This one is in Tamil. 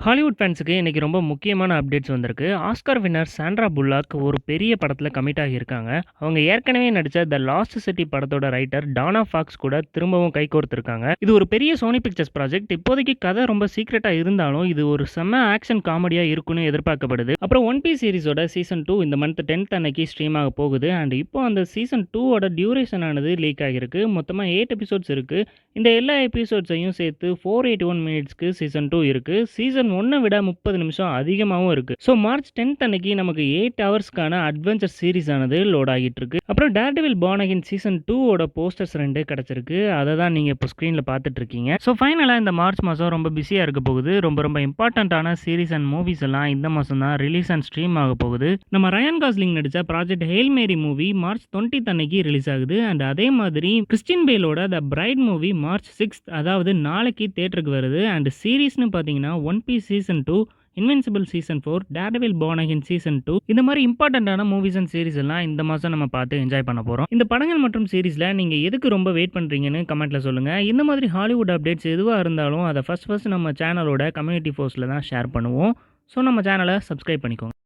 ஹாலிவுட் ஃபேன்ஸுக்கு இன்னைக்கு ரொம்ப முக்கியமான அப்டேட்ஸ் வந்திருக்கு. ஆஸ்கார் வின்னர் சாண்ட்ரா புல்லாக் ஒரு பெரிய படத்துல கமிட் ஆகியிருக்காங்க. அவங்க ஏற்கனவே நடிச்ச த லாஸ்ட் சிட்டி படத்தோட ரைட்டர் டானா ஃபாக்ஸ் கூட திரும்பவும் கைகோர்த்திருக்காங்க. இது ஒரு பெரிய சோனி பிக்சர்ஸ் ப்ராஜெக்ட். இப்போதைக்கு கதை ரொம்ப சீக்ரெட்டா இருந்தாலும் இது ஒரு செம்ம ஆக்ஷன் காமெடியா இருக்கும்னு எதிர்பார்க்கப்படுது. அப்புறம் ஒன் பீஸ் சீரிஸோட சீசன் 2 இந்த மந்த் 10th அன்னைக்கு ஸ்ட்ரீம் ஆக போகுது. அண்ட் இப்போ அந்த சீசன் 2 ஓட டியூரேஷன் ஆனது லீக் ஆகிருக்கு. மொத்தமா 8 எபிசோட்ஸ் இருக்கு. இந்த எல்லா எபிசோட்ஸையும் சேர்த்து 481 மினிட்ஸ்க்கு சீசன் 2 இருக்கு. சீசன் 1 விட 30 நிமிஷம் அதிகமாகவும் இருக்கு. ஸோ மார்ச் 10th அன்னைக்கு நமக்கு 8 ஹவர்ஸ்க்கான அட்வென்ச்சர் சீரிஸ் ஆனது லோட் ஆகிட்டு இருக்கு. அப்புறம் டேர்டெவில் பார்ன் அகைன் சீசன் 2 ஓட போஸ்டர்ஸ் 2 கிடைச்சிருக்கு. அதை தான் நீங்க இப்போ ஸ்க்ரீன்ல பார்த்துட்டு இருக்கீங்க. ஸோ ஃபைனலா இந்த மார்ச் மாதம் ரொம்ப பிஸியா இருக்க போகுது. ரொம்ப ரொம்ப இம்பார்ட்டன்டான சீரிஸ் அண்ட் மூவிஸ் எல்லாம் இந்த மாதம் தான் ரிலீஸ் அண்ட் ஸ்ட்ரீம் ஆக போகுது. நம்ம ரயான் காஸ்லிங் நடிச்ச project Hail Mary movie March 20th அன்னைக்கு ரிலீஸ் ஆகுது. அண்ட் அதே மாதிரி கிறிஸ்டின் பேலோட the bride movie March 6th அதாவது நாளைக்கு தியேட்டருக்கு வருது. அண்ட் சீரிஸ்னு பார்த்தீங்கன்னா one piece season 2, invincible season 4, daredevil born again season 2 இந்த மாதிரி இம்பார்ட்டன்டான மூவிஸ் அண்ட் சீரிஸ் எல்லாம் இந்த மாதம் நம்ம பார்த்து என்ஜாய் பண்ண போகிறோம். இந்த படங்கள் மற்றும் சீரிஸில் நீங்கள் எதுக்கு ரொம்ப வெயிட் பண்ணுறீங்கன்னு கமெண்ட்டில் சொல்லுங்கள். இந்த மாதிரி ஹாலிவுட் அப்டேட்ஸ் எதுவாக இருந்தாலும் அதை ஃபர்ஸ்ட் நம்ம சேனலோட கம்யூனிட்டி போஸ்ட்டில் தான் ஷேர் பண்ணுவோம். ஸோ நம்ம சேனலை சப்ஸ்கிரைப் பண்ணிக்கோங்க.